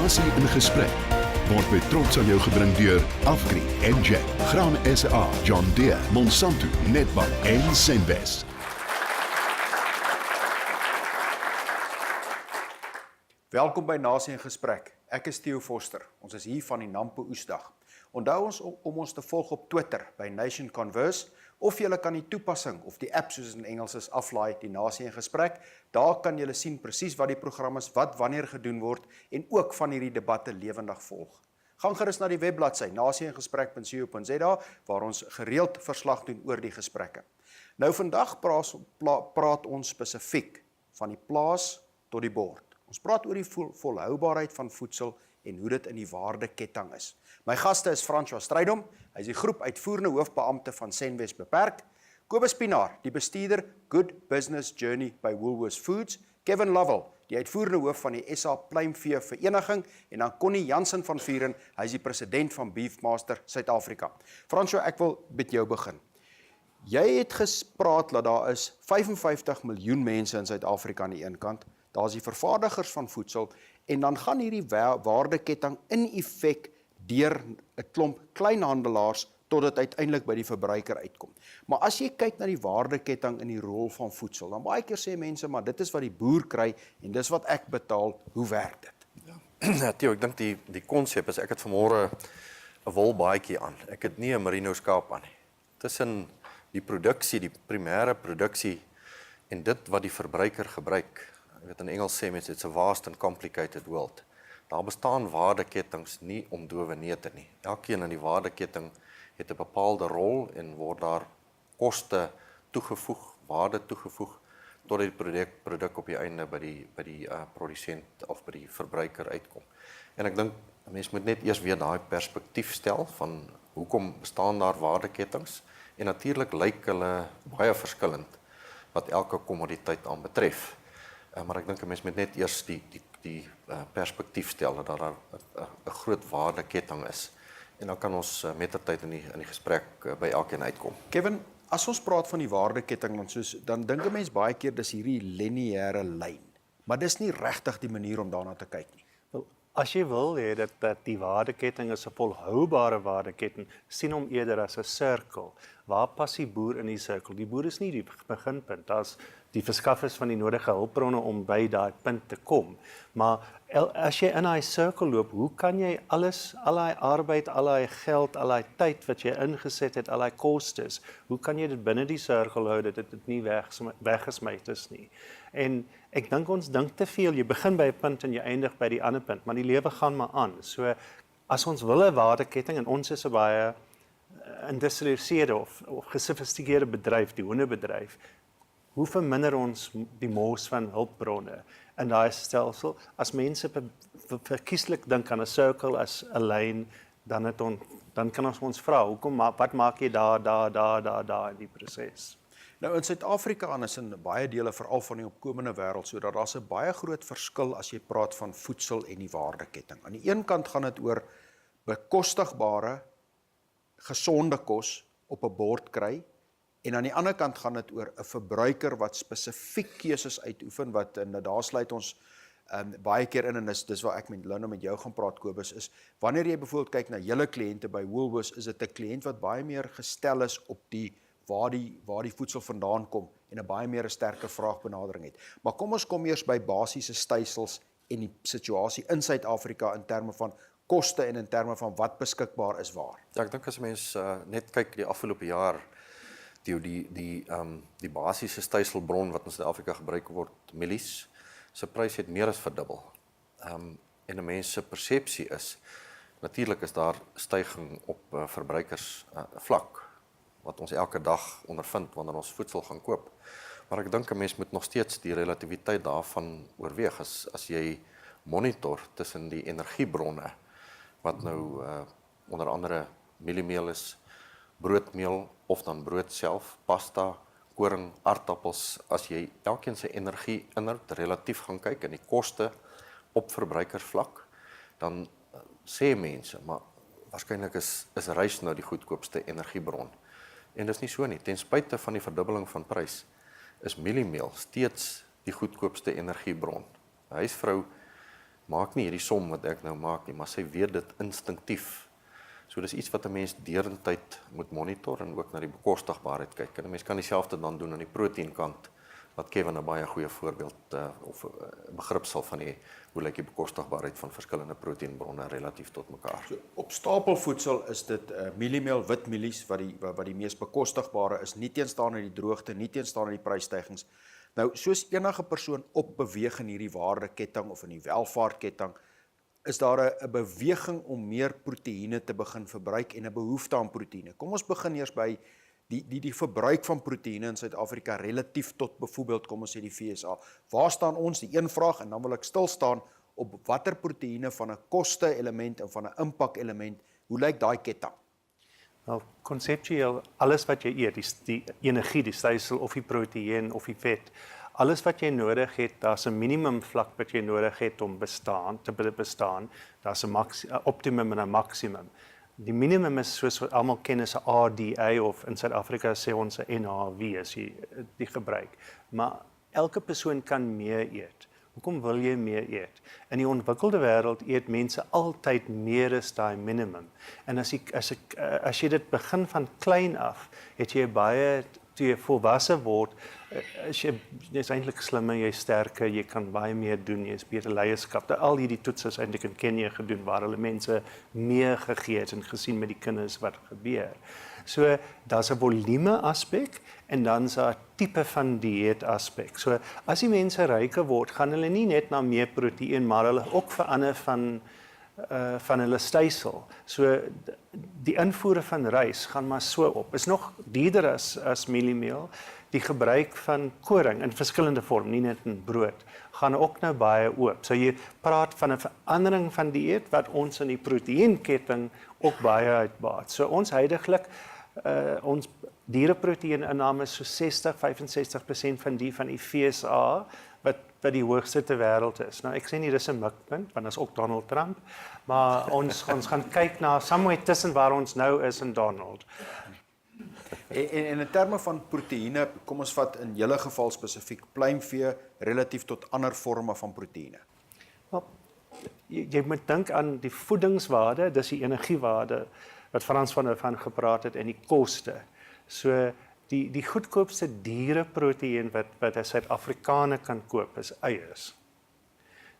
Nasie in gesprek word met trots aan jou gebring deur Afgri en Jack, Graan SA, John Deere, Monsanto, Netbank en Senbes. Welkom by Nasie in gesprek. Ek is Theo Forster. Ons is hier van die Nampo Oesdag. Onthou ons om ons te volg op Twitter by Nation Converse, of julle kan die toepassing of die app soos in Engels is aflaai, die Nasie in gesprek. Daar kan julle sien presies wat die program is, wat wanneer gedoen word en ook van hierdie debatte lewendig volg. Gaan gerus na die webbladsy nasieinggesprek.co.za waar ons gereeld verslag doen oor die gesprekke. Nou vandag praat ons spesifiek van die plaas tot die bord. Ons praat oor die volhoubaarheid van voedsel en hoe dit in die waardeketting is. My gaste is François Strydom, hy is die groep uitvoerende hoofbeampte van Senbes Beperk, Kobus Pinaar, die bestuurder Good Business Journey by Woolworths Foods, Kevin Lovell, die uitvoerende hoof van die SA Pluimvee Vereniging en dan Connie Jansen van Vuren, hy is die president van Beefmaster Suid-Afrika. François, ek wil met jou begin. Jy het gespraat dat daar is 55 miljoen mense in Suid-Afrika aan die een kant, daar is die vervaardigers van voedsel en dan gaan hierdie waardeketting in effek deur 'n klomp kleinhandelaars tot dit uiteindelik by die verbruiker uitkom. Maar as jy kyk na die waardeketting in die rol van voedsel, dan baie keer sê mense, maar dit is wat die boer kry en dis wat ek betaal, hoe werk dit? Ja, Theo, ek dink die konsep is, ek het vanmôre 'n wolbaadjie aan. Ek het nie 'n merino skaap aan nie. Tussen die produksie, die primêre produksie en dit wat die verbruiker gebruik. Ek weet in Engels sê mense, it's a vast and complicated world. Daar bestaan waardeketings nie om dowe neute nie. Elkeen in die waardeketting het 'n bepaalde rol en word daar koste toegevoeg, waarde toegevoeg tot die produk op die einde by die produsent of by die verbruiker uitkom. En ek dink mense moet net eers weer daai perspektief stel van hoekom bestaan daar waardeketings en natuurlik lyk hulle baie verskillend wat elke kommoditeit aan betref. Maar ek dink 'n mens moet net eers die perspektief stel dat daar 'n groot waardeketting is. En dan kan ons mettertyd in die gesprek by elkeen uitkom. Kevin, as ons praat van die waardeketting dan dink 'n mens baie keer dis hierdie lineêre lyn. Maar dis nie regtig die manier om daarna te kyk nie. Wel, as jy wil hê dat die waardeketting is 'n volhoubare waardeketting, sien hom eerder as 'n sirkel. Waar pas die boer in die sirkel? Die boer is nie die beginpunt. Daar's die verskaffers van die nodige hulpbronne om by daai punt te kom. Maar as jy in daai sirkel loop, hoe kan jy al daai arbeid, al daai geld, al daai tyd wat jy ingeset het, al daai kostes, hoe kan jy dit binne die sirkel hou dat dit nie weggesmyt is nie? En ek dink ons dink te veel, jy begin by 'n punt en jy eindig by die ander punt, maar die lewe gaan maar aan. So as ons wil 'n waardeketting en ons is 'n baie industrialiseerde of gesofistikeerde bedryf, die hoenderbedryf, hoe verminder ons die mors van hulpbronne in daai stelsel? As mense verkieslik dink aan 'n sirkel as 'n lyn, dan kan ons vra, wat maak jy daar in die proses? Nou in Suid-Afrika en is in baie dele veral van die opkomende wêreld sodat daar's 'n baie groot verskil as jy praat van voedsel en die waardeketting. Aan die een kant gaan dit oor bekostigbare, gesonde kos op 'n bord kry. En aan die ander kant gaan dit oor 'n verbruiker wat spesifiek keuses uitoefen wat en daar sluit ons baie keer in en dis waar ek met Linda met jou gaan praat, Kobus, is wanneer jy byvoorbeeld kyk na julle kliënte by Woolworths, is dit 'n kliënt wat baie meer gestel is op waar die voedsel vandaan kom en 'n baie meer 'n sterker vraagbenadering het. Maar kom ons kom eers by basiese stelsels en die situasie in Suid-Afrika in terme van koste en in terme van wat beskikbaar is waar. Ja, ek dink as mens net kyk die afgelope jaar die basiese styselbron wat in Suid-Afrika gebruik word, mielies, se prys het meer as verdubbel. En 'n mens se persepsie is, natuurlik is daar stygings op verbruikersvlak, wat ons elke dag ondervind wanneer ons voedsel gaan koop. Maar ek dink 'n mens moet nog steeds die relativiteit daarvan oorweeg as jy monitor tussen die energiebronne, wat nou onder andere mieliemeel is, broodmeel of dan brood self, pasta, koring, aardappels, as jy elkeen sy energie-inhoud relatief gaan kyk en die koste op verbruikersvlak, dan sê mense, maar waarskynlik is rys nou die goedkoopste energiebron. En dis nie so nie. Ten spyte van die verdubbeling van prys, is mieliemeel steeds die goedkoopste energiebron. 'n Huisvrou maak nie hierdie som wat ek nou maak nie, maar sy weet dit instinktief. So dis iets wat 'n mens deurentyd moet monitor en ook na die bekostigbaarheid kyk. En 'n mens kan dieselfde dan doen aan die proteïenkant, wat Kevin 'n baie goeie voorbeeld of begrip sal van hê, hoe lyk die bekostigbaarheid van verskillende proteïenbronne relatief tot mekaar. So, op stapelvoedsel is dit mieliemeel, wit mielies wat die mees bekostigbare is, nie teenstaande die droogte, nie teenstaande die prysstygings. Nou, soos enige persoon opbeweeg in hierdie waardeketting of in die welvaartketting, is daar 'n beweging om meer proteïene te begin verbruik en 'n behoefte aan proteïene. Kom ons begin eers by die verbruik van proteïene in Suid-Afrika relatief tot byvoorbeeld, kom ons sê die VSA. Waar staan ons? Die een vraag, en dan wil ek stil staan op watter proteïene van 'n koste-element en van 'n impak-element, hoe lyk daai ketting? Nou, konseptueel, alles wat jy eet, die energie, die stysel of die proteïen of die vet, alles wat jy nodig het, daar's 'n minimum vlak wat jy nodig het om te bestaan. Daar's 'n optimum en 'n maksimum. Die minimum is soos wat almal ken is 'n ADA of in Suid-Afrika sê ons 'n NHW as jy die gebruik. Maar elke persoon kan meer eet. Hoekom wil jy meer eet? In die ontwikkelde wêreld eet mense altyd meer as daai minimum. En as jy dit begin van klein af, het jy baie toe jy volwasse word, jy's eintlik slimmer, jy's sterker, jy kan baie meer doen, jy's beter leierskap. Al hierdie toetse is eintlik in Kenia gedoen waar hulle mense meer gegee het en gesien met die kinders wat gebeur. So daar's 'n volume aspek en dan's daar 'n tipe van dieet aspek. So as die mense ryker word, gaan hulle nie net na meer proteïen, maar hulle ook verander van hulle stysel. So die invoere van rys gaan maar so op. Is nog duurder as mieliemeel. Die gebruik van koring in verskillende vorm, nie net in brood, gaan ook nou baie oop. So jy praat van 'n verandering van dieet wat ons in die proteïenketting ook baie uitbaat. So ons huidiglik ons diereproteïeninname is so 60-65% van die VSA wat die hoogste ter wêreld is. Nou ek sê nie dis 'n mikpunt, want dis ook Donald Trump, maar ons gaan kyk na somewhere tussen waar ons nou is en Donald. En in terme van proteïene, kom ons vat in julle geval spesifiek pluimvee relatief tot ander forme van proteïene. Wel, jy moet dink aan die voedingswaarde, dis die energiewaarde wat Frans van gepraat het en die koste. So die goedkoopste diereproteïen wat 'n Suid-Afrikaner kan koop is eiers.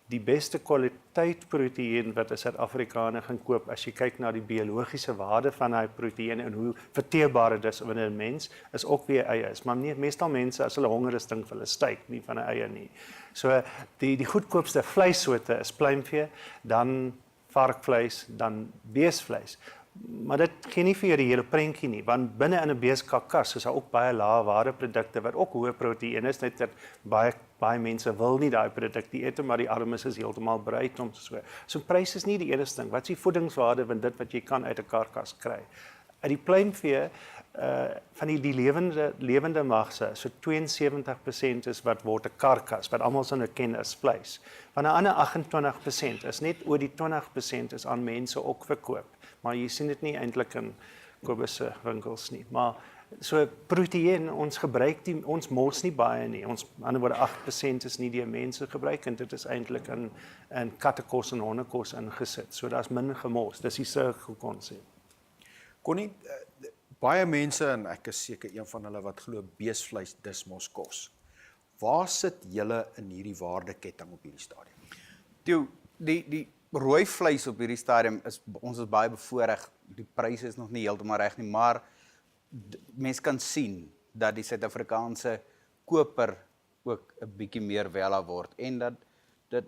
Die beste kwaliteit proteïen wat 'n Suid-Afrikaner gaan koop as jy kyk na die biologiese waarde van daai proteïen en hoe verteerbaar dit is binne 'n mens, is ook weer eiers. Maar meestal mense as hulle honger is, dink hulle steak, nie van 'n eier nie. So die goedkoopste vleissoorte is pluimvee, dan varkvleis, dan beesvleis. Maar dit gee nie vir jou die hele prentjie nie, want binne in 'n beeskarkas is daar ook baie lae waardeprodukte wat ook hoë proteïen is, net dat baie mense wil nie daai produkte eet, maar die armes is heeltemal bereid om so. So prys is nie die enigste ding. Wat is die voedingswaarde van dit wat jy kan uit 'n karkas kry? Uit die pluimvee van die lewende magse, so 72% is wat word 'n karkas, wat almal sou nou ken as vleis. Van 'n ander 28% is net oor die 20% is aan mense ook verkoop. Maar jy sien dit nie eintlik in Kobus se winkels nie. Maar so proteïen, ons gebruik ons mors nie baie nie. Ons aan die ander woorde 8% is nie die mense gebruik en dit is eintlik in kattekos en hondekos ingesit. So daar's min gemors. Dis die sirkelkonsep. Connie, baie mense, en ek is seker een van hulle wat glo beesvleis dis mos kos. Waar sit julle in hierdie waardeketting op hierdie stadium? Die rooi vleis op hierdie stadium ons is baie bevoordeel. Die pryse is nog nie heeltemal reg nie, maar mens kan sien dat die Suid-Afrikaanse koper ook 'n bietjie meer wella word en dat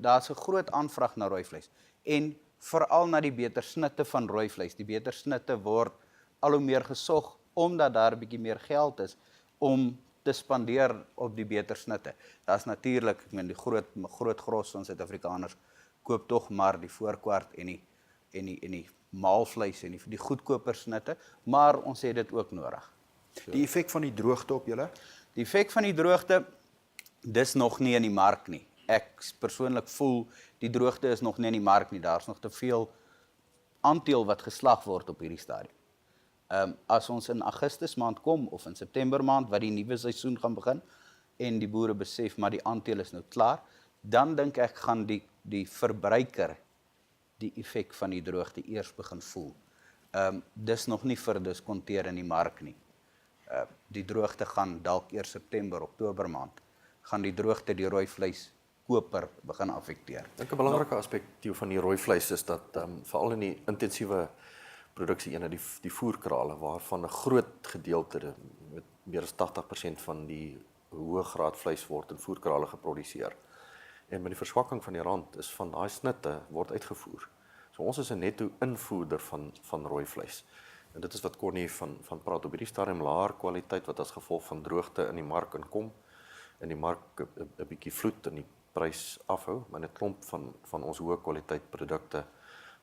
daar's 'n groot aanvraag na rooi vleis en veral na die beter snitte van rooi vleis. Die beter snitte word al hoe meer gesog omdat daar 'n bietjie meer geld is om te spandeer op die beter snitte. Daar's natuurlik, ek meen die groot gros van Suid-Afrikaners koop tog maar die voorkwart en die maalvleis en die goedkoper snitte, maar ons het dit ook nodig. So. Die effek van die droogte op julle? Die effek van die droogte, dis nog nie in die mark nie. Ek persoonlik voel die droogte is nog nie in die mark nie. Daar's nog te veel aandeel wat geslag word op hierdie stadium. As ons in Augustus maand kom of in September maand wat die nuwe seisoen gaan begin en die boere besef maar die aandeel is nou klaar, dan dink ek gaan die verbruiker die effek van die droogte eers begin voel. Dis nog nie verdiskonteer in die mark nie. Die droogte gaan dalk eers September, Oktober maand, gaan die droogte die rooi vleis koper begin affekteer. Ek dink 'n belangrike aspek van die rooi vleis is dat veral in die intensiewe produksie eenheid die voerkrale waarvan 'n groot gedeelte met meer as 80% van die hoë graad vleis word in voerkrale geproduseer. En met die verswakking van die rand is van daai snitte word uitgevoer. So ons is 'n netto invoerder van rooi vleis. En dit is wat Connie van praat op hierdie stadium laer kwaliteit wat as gevolg van droogte in die mark inkom. In die mark 'n bietjie vloed in die prys afhou, maar 'n klomp van ons hoë kwaliteit produkte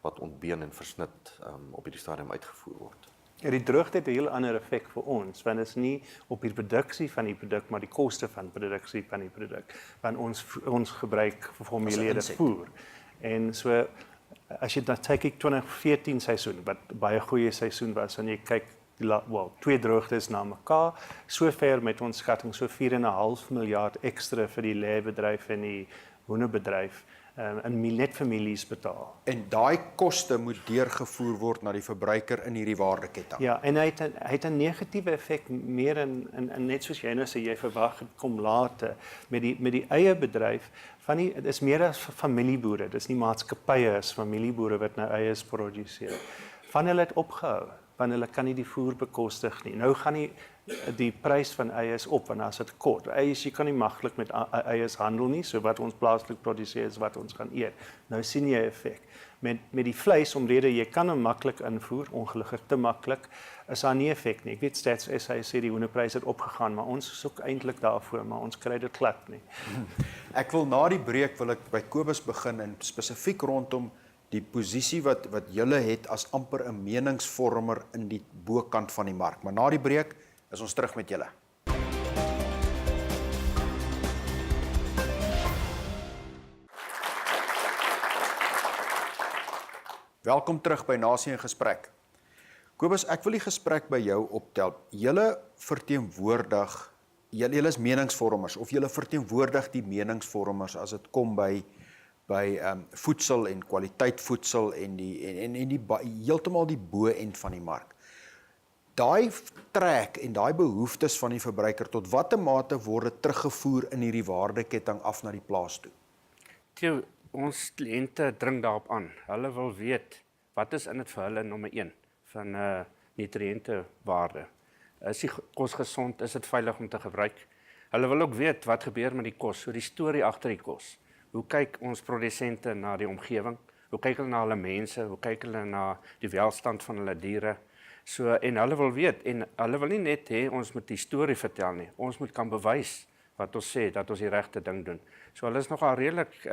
wat ontbeen en versnit op hierdie stadium uitgevoer word. Ja, die droogte het 'n heel ander effek vir ons, want dit is nie op die produksie van die produk, maar die koste van produksie van die produk, want ons gebruik geformuleerde voer. En so, as jy dan kyk 2014 seisoen, wat baie goeie seisoen was, en jy kyk, twee droogtes na mekaar, sover met ons skatting, so 4,5 miljard ekstra vir die leebedryf en die hoenderbedryf, en net families betaal. En daai koste moet deurgevoer word na die verbruiker in hierdie waardeketting. Ja, en hy het 'n negatiewe effek meer in net soos jy nou sê, jy verwag het kom later met die eie bedryf dit is meer as familieboere, dis nie maatskappye as familieboere wat nou eiers produseer. Van hulle het opgehou, want hulle kan nie die voer bekostig nie. Nou gaan die prys van eiers op, want as dit kort. Eiers, jy kan nie maklik met eiers handel nie, so wat ons plaaslik produseer is wat ons gaan eet. Nou sien jy effek. Met die vleis, omrede jy kan hom maklik invoer, ongelukkig te maklik, is daar nie effek nie. Ek weet Stats SA sê die hoenderpryse het opgegaan, maar ons soek eintlik daarvoor, maar ons kry dit glad nie. Ek wil na die breek wil ek by Kobus begin en spesifiek rondom die posisie wat julle het as amper 'n meningsvormer in die bokant van die mark. Maar na die breek is ons terug met julle. Welkom terug by Nasie in Gesprek. Kobus, ek wil die gesprek by jou optel. Julle verteenwoordig, julle is meningsvormers of julle verteenwoordig die meningsvormers as dit kom by voedsel en kwaliteit voedsel en heeltemal die bo-end van die mark. Daai trek en daai behoeftes van die verbruiker, tot watter mate word dit teruggevoer in hierdie waardeketting af na die plaas toe? Theo, ons kliënte dring daarop aan. Hulle wil weet, wat is in dit vir hulle nommer 1 van nutriëntewaarde? Is die kos gesond? Is dit veilig om te gebruik? Hulle wil ook weet, wat gebeur met die kos? So die storie agter die kos. Hoe kyk ons produsente na die omgewing? Hoe kyk hulle na hulle mense? Hoe kyk hulle na die welstand van hulle diere? So, en hulle wil weet, en hulle wil nie net hê ons moet die storie vertel nie. Ons moet kan bewys wat ons sê, dat ons die regte ding doen. So hulle is nogal redelik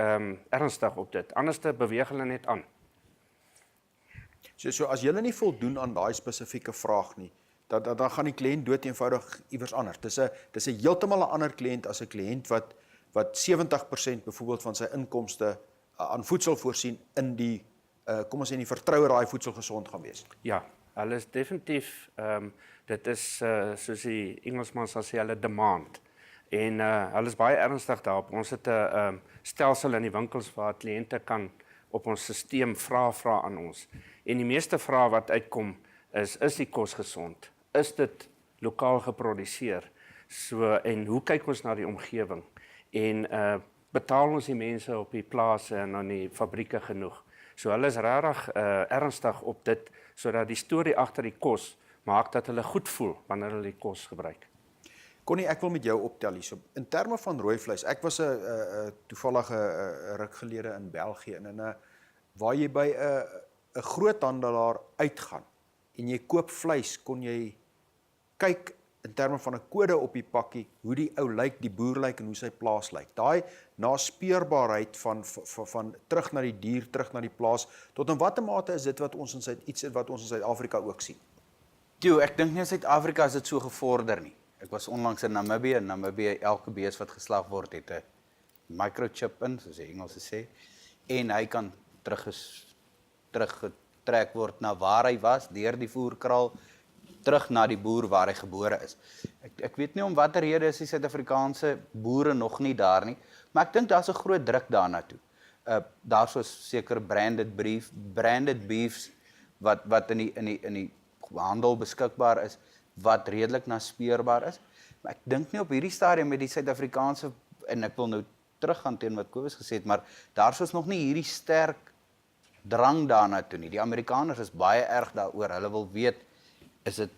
ernstig op dit. Anders beweeg hulle net aan. So as julle nie voldoen aan daai spesifieke vraag nie, dan gaan die kliënt dood eenvoudig iewers anders. Dis 'n heeltemal 'n ander kliënt as 'n kliënt wat 70% byvoorbeeld van sy inkomste aan voedsel voorsien in die kom ons sê in die vertroue daai voedsel gesond gaan wees. Ja, hulle is definitief dit is soos die Engelsman sal sê, hulle demand. En hulle is baie ernstig daarop. Ons het 'n stelsel in die winkels waar kliënte kan op ons stelsel vra aan ons. En die meeste vrae wat uitkom is die kos gesond? Is dit lokaal geproduseer? So, en hoe kyk ons na die omgewing? En betaal ons die mense op die plase en aan die fabrieke genoeg? So hulle is regtig ernstig op dit, sodat die storie agter die kos maak dat hulle goed voel wanneer hulle die kos gebruik. Connie, ek wil met jou optel hierso. In terme van rooi vleis, ek was toevallige ruk gelede in België en waar jy by 'n groothandelaar uitgaan en jy koop vleis, kon jy kyk in terme van 'n kode op die pakkie hoe die ou lyk, die boer lyk en hoe sy plaas lyk. Daai naspeurbaarheid van terug na die dier, terug na die plaas, tot in watter mate is dit wat ons in Suid-Afrika ook sien? Jo, ek dink nie in Suid-Afrika is dit so gevorder nie. Ek was onlangs in Namibië. In Namibië, elke bees wat geslag word het 'n microchip in, soos die Engelse sê, en hy kan teruggetrek word na waar hy was, deur die voerkraal, terug na die boer waar hy gebore is. Ek weet nie om watter rede is die Suid-Afrikaanse boere nog nie daar nie, maar ek dink daar's 'n groot druk daarna toe. Daar's seker branded beefs wat in die handel beskikbaar is, wat redelik naspeurbaar is. Maar ek dink nie op hierdie stadium met die Suid-Afrikaanse, en ek wil nou teruggaan teen wat Kobus gesê het, maar daar's nog nie hierdie sterk drang daarna toe nie. Die Amerikaners is baie erg daaroor. Hulle wil weet, is dit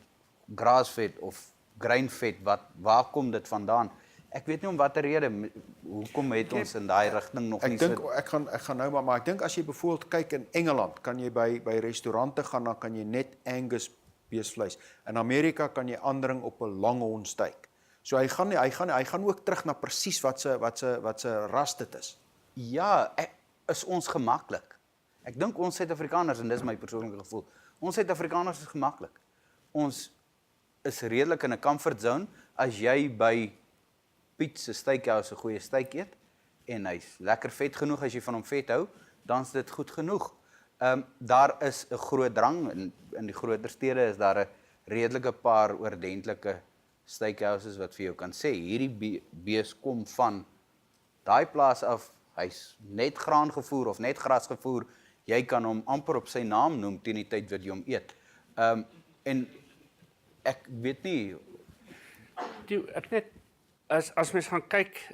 graasvet of grainvet, waar kom dit vandaan? Ek weet nie om watter rede, hoekom het ons in daai rigting nog nie Ek gaan nou maar ek dink as jy byvoorbeeld kyk in Engeland, kan jy by restaurante gaan, dan kan jy net Angus beesvleis. In Amerika kan jy aandring op 'n longhorn steak. So hy gaan ook terug na presies wat se ras dit is. Ja, is ons gemaklik. Ek dink ons Suid-Afrikaners, en dis my persoonlike gevoel, ons Suid-Afrikaners is gemaklik. Ons is redelik in 'n comfort zone. As jy by Piet se steakhouse 'n goeie steak eet, en hy's lekker vet genoeg as jy van hom vet hou, dan is dit goed genoeg. Daar is 'n groot drang, in die groter stede is daar 'n redelike paar oordentlike steakhouses wat vir jou kan sê, hierdie bees kom van daai plaas af, hy's net graan gevoer of net gras gevoer, jy kan hom amper op sy naam noem teen die tyd wat jy hom eet. En ek weet nie, Ek net, as mens gaan kyk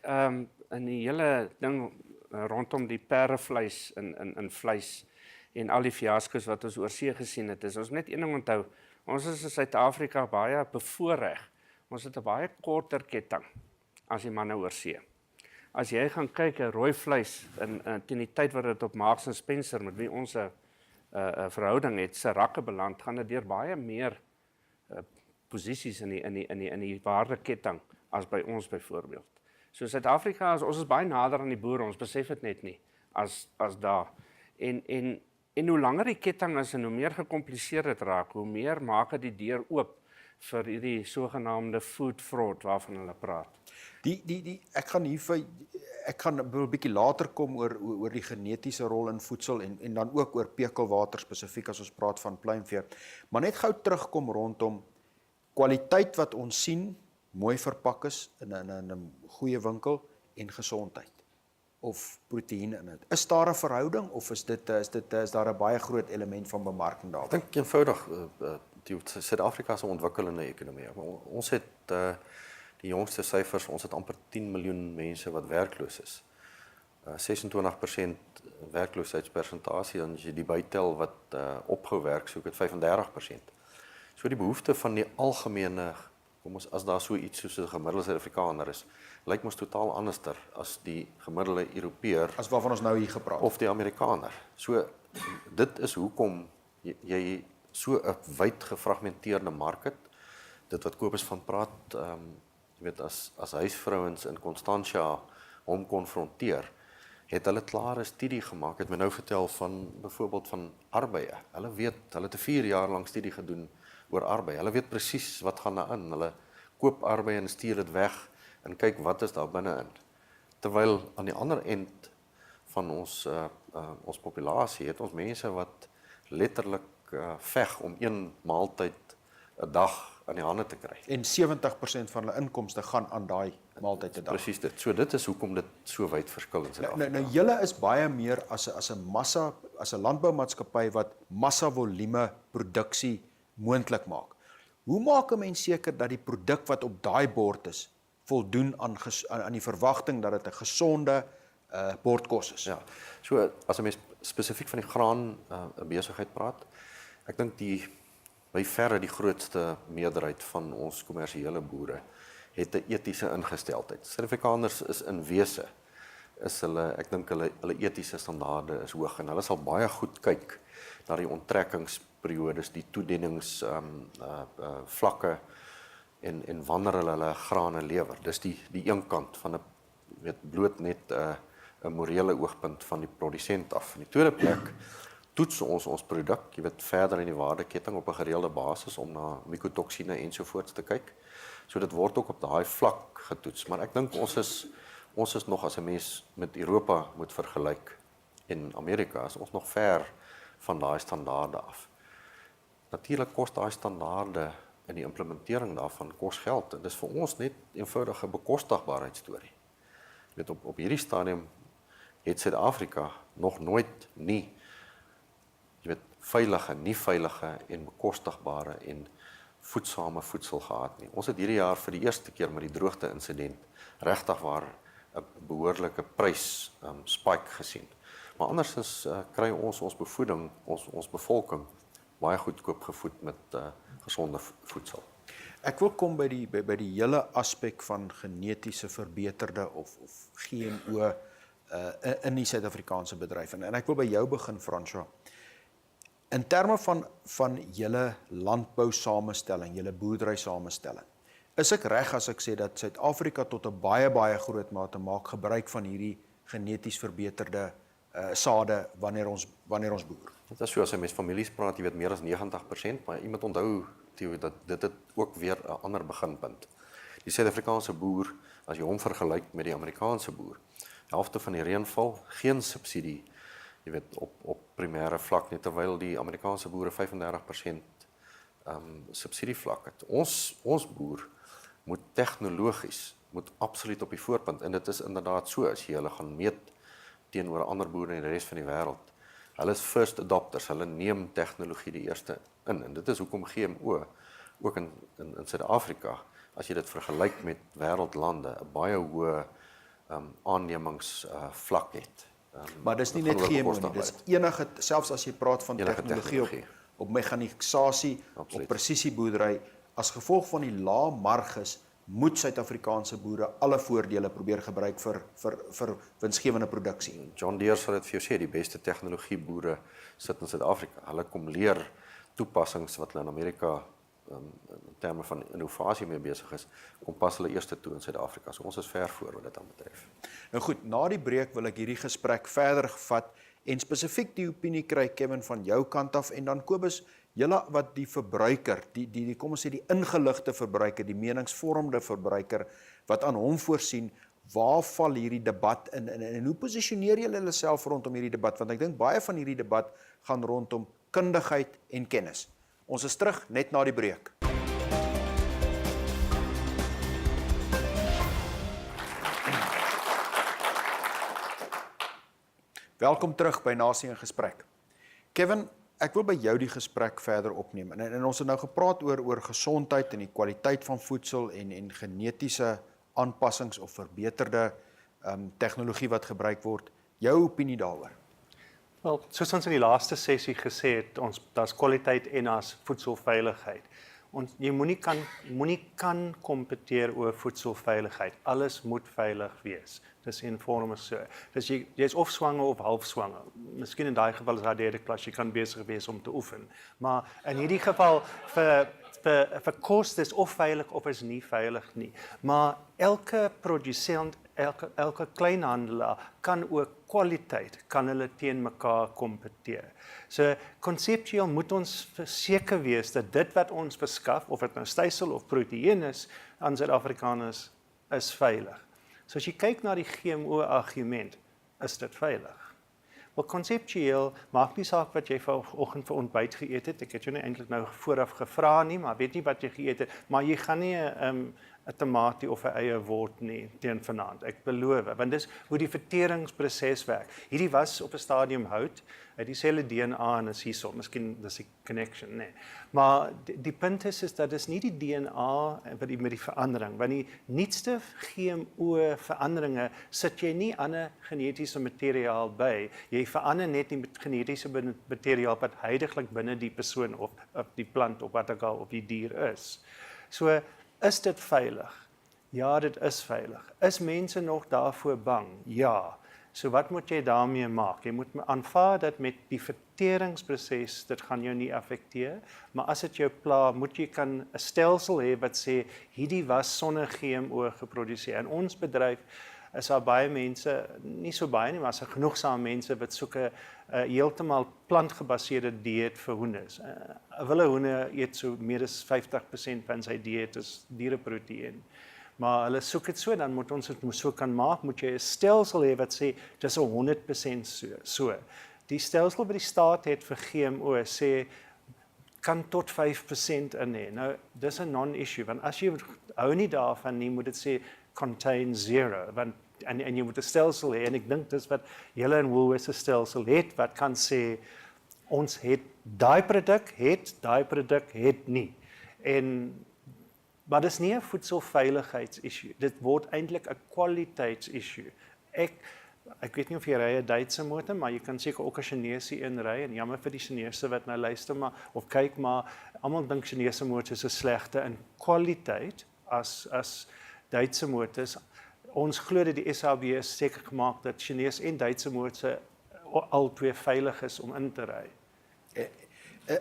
in die hele ding rondom die perdevleis in vleis en al die fiaskos wat ons oorsee gesien het, is ons net een ding onthou, ons is in Suid-Afrika baie bevoorreg. Ons het 'n baie korter ketting as die manne oorsee. As jy gaan kyk, rooi vleis teen die tyd wat dit op Marks & Spencer met wie ons 'n verhouding het, se rakke beland, gaan dit deur baie meer posisies in die waardeketting as by ons byvoorbeeld. So Suid-Afrika, ons is baie nader aan die boere, ons besef dit net nie as daar. En hoe langer die ketting is en hoe meer gekompliseerd dit raak, hoe meer maak dit die deur oop vir hierdie sogenaamde food fraud waarvan hulle praat. Ek gaan 'n bietjie later kom oor die genetiese rol in voedsel en dan ook oor pekelwater spesifiek as ons praat van pluimvee. Maar net gou terugkom rondom kwaliteit wat ons sien, mooi verpak is in 'n goeie winkel en gesondheid of proteïene in dit. Is daar 'n verhouding of is daar 'n baie groot element van bemarking daar? Ek dink eenvoudig Suid-Afrika is 'n ontwikkelende ekonomie. Ons het die jongste syfers, ons het amper 10 miljoen mense wat werkloos is. 26% werkloosheidspersentasie, en as jy die bytel wat opgehou werk, so ek het 35%. So die behoefte van die algemene, kom ons as daar so iets soos 'n gemiddelde Suid-Afrikaner is, lyk mos totaal anderster as die gemiddelde Europeër As waarvan ons nou hier gepraat. of die Amerikaner. So dit is hoekom jy so 'n wyd gefragmenteerde mark het. Dit wat Kobus van praat, jy weet as huisvrouens in Constantia hom konfronteer, het hulle klare studie gemaak. Het my nou vertel van byvoorbeeld van arbeye. Hulle het 'n 4 jaar lank studie gedoen oor arbei. Hulle weet presies wat gaan daarin. Hulle koop arbei en stuur dit weg en kyk wat is daar binne-in. Terwyl aan die ander end van ons populasie het ons mense wat letterlik veg om een maaltyd 'n dag aan die hande te kry. En 70% van hulle inkomste gaan aan daai maaltyd te dag. Presies dit. So dit is hoekom dit so wyd verskil in Suid-Afrika. Nou julle is baie meer as 'n landboumaatskappy wat massa volume produksie moontlik maak. Hoe maak 'n mens seker dat die produk wat op daai bord is voldoen aan die verwagting dat dit 'n gesonde bordkos is? Ja. So as 'n mens spesifiek van die graan besigheid praat, ek dink by verre die grootste meerderheid van ons kommersiële boere het 'n etiese ingesteldheid. Suid-Afrikaners is in wese ek dink hulle etiese standaarde is hoog en hulle sal baie goed kyk na die onttrekkingsperiodes, die toedienings vlakke en wanneer hulle grane lewer. Dis die een kant van 'n bloot net 'n morele oogpunt van die produsent af. In die tweede plek toets ons produk, jy weet, verder in die waardeketting op 'n gereelde basis om na mikotoksine ensovoorts te kyk. So dit word ook op daai vlak getoets, maar ek dink ons is nog, as 'n mens met Europa moet vergelyk en Amerika, is ons nog ver van daai standaarde af. Natuurlik kos daai standaarde en die implementering daarvan kos geld. En dis vir ons net eenvoudige bekostigbaarheidsstorie. Jy weet, op hierdie stadium het Suid-Afrika nog nooit nie, jy weet, veilige, nie veilige en bekostigbare en voedsame voedsel gehad nie. Ons het hierdie jaar vir die eerste keer met die droogte insident regtig waar 'n behoorlike prys spike gesien. Maar andersins kry ons bevoeding, ons bevolking baie goedkoop gevoed met gesonde voedsel. Ek wil kom by die hele aspek van genetiese verbeterde of GMO in die Suid-Afrikaanse bedryf. En ek wil by jou begin, François. In terme van julle landbou samestelling, julle boerdery samestelling, is ek reg as ek sê dat Suid-Afrika tot 'n baie groot mate maak gebruik van hierdie geneties verbeterde sade wanneer ons boer? Dit is so as jy met families praat, jy weet meer as 90%, maar jy moet onthou dat dit het ook weer 'n ander beginpunt. Die Suid-Afrikaanse boer, as jy hom vergelyk met die Amerikaanse boer, helfte van die reënval, geen subsidie, jy weet, op primêre vlak net, terwyl die Amerikaanse boere 35% subsidievlak het. Ons boer moet tegnologies, moet absoluut op die voorpunt, en dit is inderdaad so, as jy hulle gaan meet teenoor ander boere in die res van die wêreld. Hulle is first adopters, hulle neem tegnologie die eerste in, en dit is hoekom GMO, ook in Suid-Afrika, as jy dit vergelyk met wêreldlande, 'n baie hoë aannemingsvlak het. Maar dis nie net GMO nie, dis enige, selfs as jy praat van tegnologie op mekanisasie, op presisieboerdery, as gevolg van die lae marges, moet Suid-Afrikaanse boere alle voordele probeer gebruik vir winsgewende produksie. John Deere sal dit vir jou sê, die beste tegnologieboere sit in Suid-Afrika. Hulle kom leer toepassings wat hulle in Amerika in terme van innovasie mee besig is, kom pas hulle eerste toe in Suid-Afrika. So ons is ver voor wat dit aan betref. Nou goed, na die breek wil ek hierdie gesprek verder gevat en spesifiek die opinie kry, Kevin, van jou kant af, en dan Kobus, julle wat die verbruiker, die kom ons sê die ingeligte verbruiker, die meningsvormende verbruiker, wat aan hom voorsien, waar val hierdie debat in, en hoe posisioneer julle self rondom hierdie debat? Want ek dink baie van hierdie debat gaan rondom kundigheid en kennis. Ons is terug net na die breek. Welkom terug by Nasie in Gesprek. Kevin, ek wil by jou die gesprek verder opneem. En ons het nou gepraat oor gesondheid en die kwaliteit van voedsel en genetiese aanpassings of verbeterde tegnologie wat gebruik word. Jou opinie daaroor? Wel, soos ons in die laaste sessie gesê het, daar's kwaliteit en daar's voedselveiligheid. Jy moenie kan kompeteer oor voedselveiligheid. Alles moet veilig wees. Dis eenvormig so. Dus jy's of swanger of half swanger. Miskien in daai geval is daar derde klas, jy kan besig wees om te oefen. Maar in hierdie geval vir kos is of veilig of is nie veilig nie. Maar elke produsent, elke kleinhandelaar kan ook kwaliteit, kan hulle teen mekaar kompeteer. So konseptueel moet ons verseker wees dat dit wat ons verskaf, of dit nou stysel of proteïen is, aan Suid-Afrikaners is veilig. So as jy kyk na die GMO argument, is dit veilig. Wel konseptueel maak nie saak wat jy vanoggend vir ontbyt geëet het. Ek het jou nie eintlik nou vooraf gevra nie, maar weet nie wat jy geëet het, maar jy gaan nie 'n tamatie of 'n eie word nie teen vanaand. Ek beloof, want dis hoe die verteringsproses werk. Hierdie was op 'n stadium hout, uit dieselfde DNA en is hierso. Miskien dis 'n connection, nee. Maar die punt is dat dis nie die DNA met die verandering, want die nuutste GMO veranderinge sit jy nie ander genetiese materiaal by. Jy verander net die genetiese materiaal wat huidiglik binne die persoon of die plant of wat ook al of die dier is. So is dit veilig? Ja, dit is veilig. Is mense nog daarvoor bang? Ja. So wat moet jy daarmee maak? Jy moet aanvaar dat met die verteringsproses, dit gaan jou nie affekteer, maar as dit jou pla, moet jy kan 'n stelsel hê wat sê, hierdie was sonder GMO geproduseer. In ons bedryf is daar baie mense, nie so baie nie, maar is genoegsame mense wat soek 'n heeltemal plantgebaseerde dieet vir hoenders. 'n Wille hoender eet so meer as 50% van sy dieet is diereproteïen. Maar hulle soek dit so, dan moet ons dit so kan maak, moet jy 'n stelsel hê wat sê, dis 100% so. Die stelsel wat die staat het vir GMO sê, kan tot 5% in hê. Nou, dis 'n non-issue, want as jy hou nie daarvan nie, moet dit sê contain 0, want en jy moet 'n stelsel hê, en ek dink dis wat julle in Woolworths se stelsel het, wat kan sê, ons het daai produk het nie. Maar dis nie 'n voedselveiligheidsissue, dit word eintlik 'n kwaliteitsissue. Ek weet nie of jy ry 'n Duitse motor, maar jy kan seker ook 'n Chinese een ry, en jammer vir die Chinese wat nou luister, of kyk, maar almal dink Chinese motors is slegter in kwaliteit as Duitse motors. Ons glo dat die SABS seker gemaak dat Chinese en Duitse motors albei veilig is om in te ry.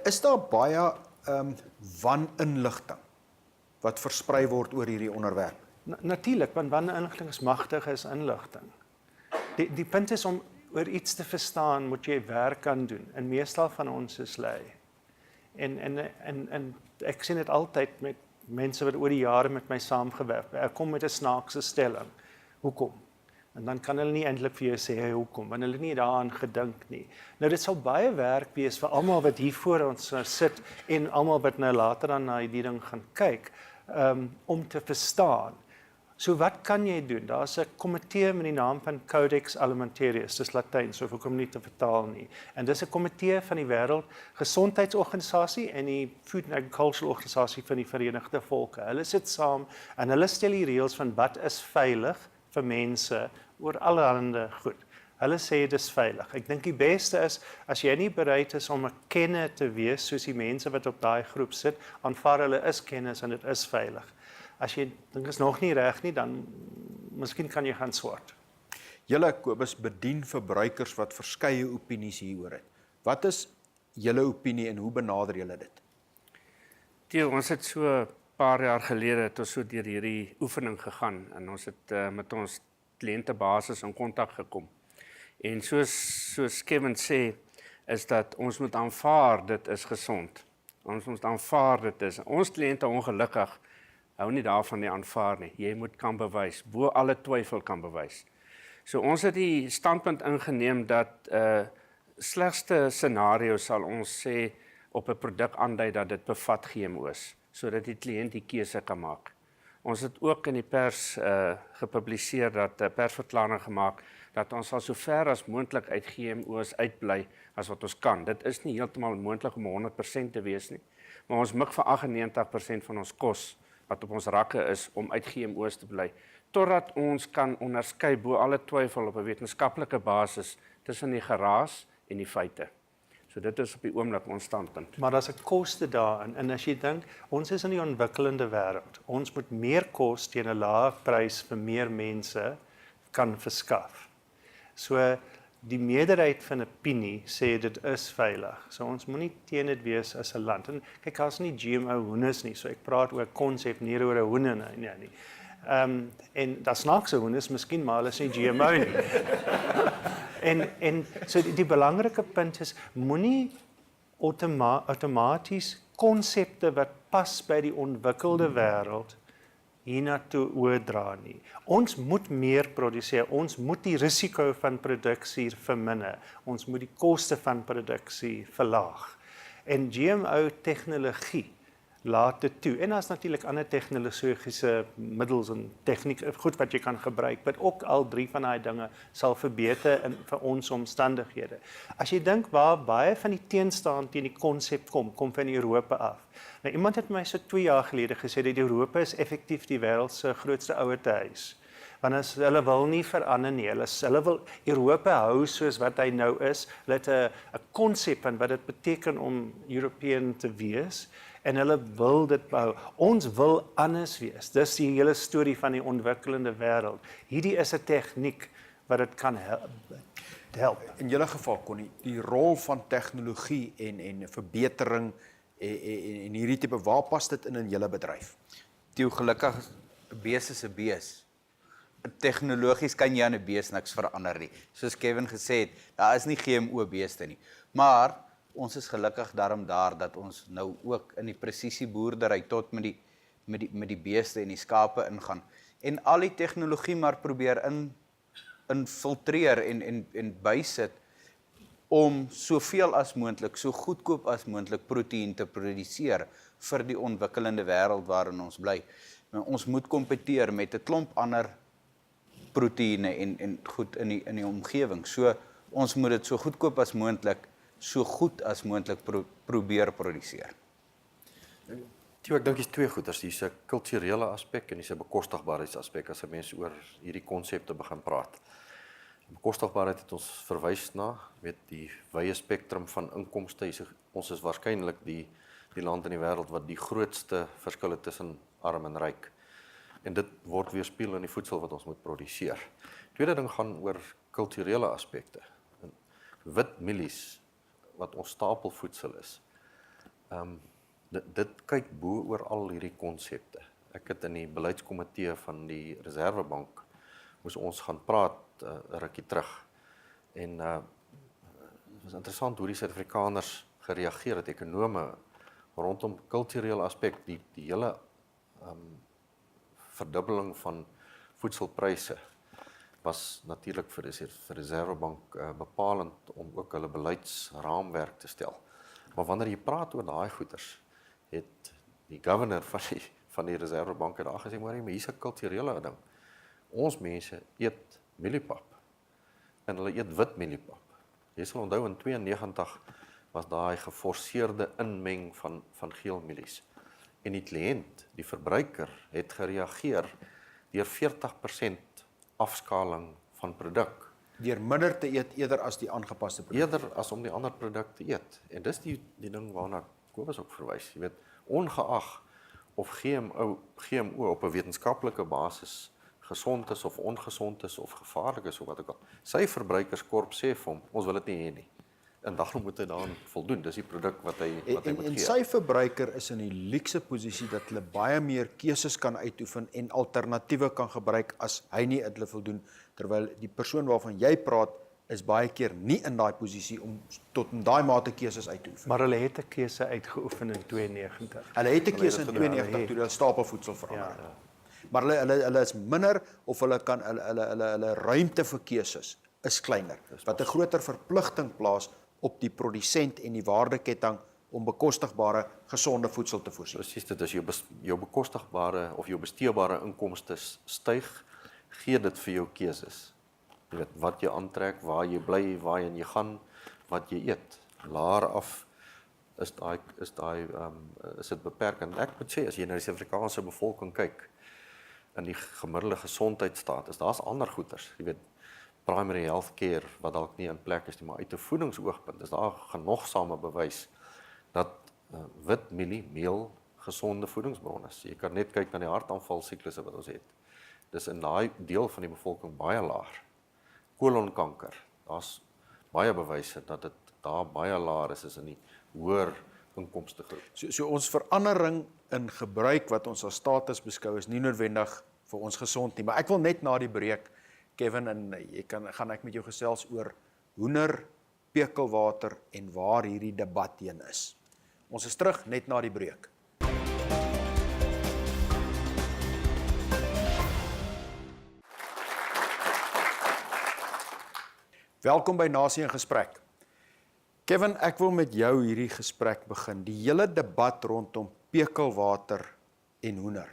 Is daar baie waninligting wat versprei word oor hierdie onderwerp? Natuurlik, want waninligting is magtige inligting. Die punt is om oor iets te verstaan, moet jy werk aan doen. En meestal van ons is lui. En ek sien dit altyd met mense wat oor die jare met my saamgewerk. Ek kom met 'n snaakse stelling. Hoekom? En dan kan hulle nie eintlik vir jou sê hoekom, want hulle het nie daaraan gedink nie. Nou dit sal baie werk wees vir almal wat hier voor ons sit en almal wat nou later dan na die ding gaan kyk, om te verstaan. So wat kan jy doen? Daar's 'n komitee met die naam van Codex Alimentarius, dis Latyn, so hoekom nie te vertaal nie. En dis 'n komitee van die Wêreldgesondheidsorganisasie en die Food and Agricultural Organisasie van die Verenigde Volke. Hulle sit saam en hulle stel die reëls van wat is veilig vir mense oor allerlei goed. Hulle sê dis veilig. Ek dink die beste is, as jy nie bereid is om 'n kenner te wees, soos die mense wat op daai groep sit, aanvaar hulle is kenners en dit is veilig. As jy dink is nog nie reg nie, dan miskien kan jy gaan swart. Julle, Kobus, bedien verbruikers wat verskeie opinies hieroor het. Wat is julle opinie en hoe benader julle dit? Theo, ons het so 'n paar jaar gelede het ons so deur hierdie oefening gegaan en ons het met ons kliëntebasis in kontak gekom. En soos Kevin sê, is dat ons moet aanvaar dit is gesond. Ons moet aanvaar dit is. Ons kliënte ongelukkig hou nie daarvan nie aanvaar nie. Jy moet kan bewys, bo alle twyfel kan bewys. So ons het die standpunt ingeneem dat slegste scenario sal ons sê op 'n produk aandui dat dit bevat GMO's, sodat die kliënt die keuse kan maak. Ons het ook in die pers gepubliseer dat 'n persverklaring gemaak dat ons sal so ver as moontlik uit GMO's uitbly as wat ons kan. Dit is nie heeltemal moontlik om 100% te wees nie, maar ons mik vir 98% van ons kos wat op ons rakke is om uit GMO's te bly, totdat ons kan onderskei bo alle twyfel op 'n wetenskaplike basis tussen die geraas en die feite. So dit is op die oomblik ons standpunt. Maar daar's 'n koste daarin, en as jy dink, ons is in die ontwikkelende wêreld. Ons moet meer kos teen 'n lae prys vir meer mense kan verskaf. So die meerderheid van opinie sê dit is veilig. So ons moenie teen dit wees as 'n land. En kyk, daar's nie GMO hoenders nie, so ek praat oor konsep nie oor 'n hoender nie. En daar's snaakse hoenders miskien, maar hulle is nie GMO nie. en so die belangrike punt is, moenie outomaties konsepte wat pas by die ontwikkelde wêreld hiernatoe oordra nie. Ons moet meer produseer, ons moet die risiko van produksie verminder, ons moet die koste van produksie verlaag. En GMO tegnologie laat dit toe. En daar's natuurlik ander tegnologiese middels en tegniek goed wat jy kan gebruik, wat ook al 3 van daai dinge sal verbeter vir ons omstandighede. As jy dink waar baie van die teenstand teen die konsep kom van Europa af. Nou iemand het my so 2 jaar gelede gesê dat Europa is effektief die wêreld se grootste ouertehuis. Want as hulle wil nie verander nie, hulle wil Europa hou soos wat hy nou is. Hulle het 'n konsep van wat dit beteken om European te wees. En hulle wil dit bou. Ons wil anders wees. Dis die hele storie van die ontwikkelende wêreld. Hierdie is 'n tegniek wat dit kan help. In julle geval, Connie, die rol van tegnologie en verbetering en hierdie tipe, waar pas dit in julle bedryf? Toe gelukkig 'n bees is 'n bees. Tegnologies kan jy aan 'n bees niks verander nie. Soos Kevin gesê het, daar is nie GMO beeste nie. Maar ons is gelukkig daarom daar dat ons nou ook in die presisieboerdery tot met die beeste en die skape ingaan en al die tegnologie maar probeer infiltreer en bysit om soveel as moontlik, so goedkoop as moontlik proteïen te produseer vir die ontwikkelende wêreld waarin ons bly. Maar ons moet kompeteer met 'n klomp ander proteïene en goed in die omgewing. So ons moet dit so goedkoop as moontlik, so goed as moontlik probeer produseer. Theo, ek dink dis twee goeders, dis 'n kulturele aspek en dis 'n bekostigbaarheidsaspek as 'n mens oor hierdie konsepte begin praat. Bekostigbaarheid het ons verwys na, weet die wye spektrum van inkomste. Ons is waarskynlik die land in die wêreld wat die grootste verskille tussen arm en ryk. En dit word weerspieël in die voedsel wat ons moet produseer. Tweede ding gaan oor kulturele aspekte. Wit mielies wat ons stapelvoedsel is. Dit kyk bo oor al hierdie konsepte. Ek het in die beleidskomitee van die Reserwebank moes ons gaan praat 'n rukkie terug. En dit was interessant hoe die Suid-Afrikaners gereageer het, ekonome rondom kulturele aspek, die hele verdubbeling van voedselpryse was natuurlik vir die Reserwebank bepalend om ook hulle beleidsraamwerk te stel. Maar wanneer jy praat oor daai goeders, het die governor van die Reserwebank daar gesê, maar hier's 'n kulturele ding. Ons mense eet mieliepap en hulle eet wit mieliepap. Jy sal onthou in 92 was daai geforseerde inmeng van geel mielies. En die kliënt, die verbruiker, het gereageer deur 40% afskaling van produk. Deur minder te eet eerder as die aangepaste produk. Eerder as om die ander produk te eet. En dis die ding waarna Kobus ook verwys. Jy weet, ongeag of GMO op 'n wetenskaplike basis gesond is of ongesond is of gevaarlik is of wat ook al. Sy verbruikerskorp sê vir hom, ons wil dit nie hê nie. En daarom moet hy daaraan voldoen. Dis die produk wat hy moet gee. En sy verbruiker is in die luukse posisie dat hulle baie meer keuses kan uitoefen en alternatiewe kan gebruik as hy nie hulle voldoen, terwyl die persoon waarvan jy praat is baie keer nie in daai posisie om tot in daai mate keuses uit te oefen. Maar hulle het 'n keuse uitgeoefen in 92. Hulle het 'n keuse in 92 toe hulle stapelvoedsel verander het. Ja. Maar hulle is minder of hulle kan hulle ruimte vir keuses is kleiner. Wat 'n groter verpligting plaas op die produsent en die waardeketting om bekostigbare, gesonde voedsel te voorsien. Presies, dit is jou bekostigbare of jou besteedbare inkomste styg, gee dit vir jou keuses. Jy weet wat jy aantrek, waar jy bly, waarheen jy gaan, wat jy eet. Laer af is dit beperkend. Ek moet sê as jy na die Suid-Afrikaanse bevolking kyk in die gemiddelde gesondheidsstatus, daar's ander goeders, jy weet primary health care wat dalk nie in plek is nie, maar uit 'n voedingsoogpunt is daar genoegsame bewys dat wit meel gesonde voedingsbron is. Jy kan net kyk na die hartaanvalsiklusse wat ons het. Dis in daai deel van die bevolking baie laag. Kolonkanker, daar's baie bewyse dat dit daar baie laag is in die hoër inkomste groep. So ons verandering in gebruik wat ons as status beskou is nie noodwendig vir ons gesond nie, maar ek wil net na die breek Kevin, en gaan ek met jou gesels oor hoender, pekelwater en waar hierdie debat heen is. Ons is terug net na die breek. Welkom by Nasie in Gesprek. Kevin, ek wil met jou hierdie gesprek begin. Die hele debat rondom pekelwater en hoender.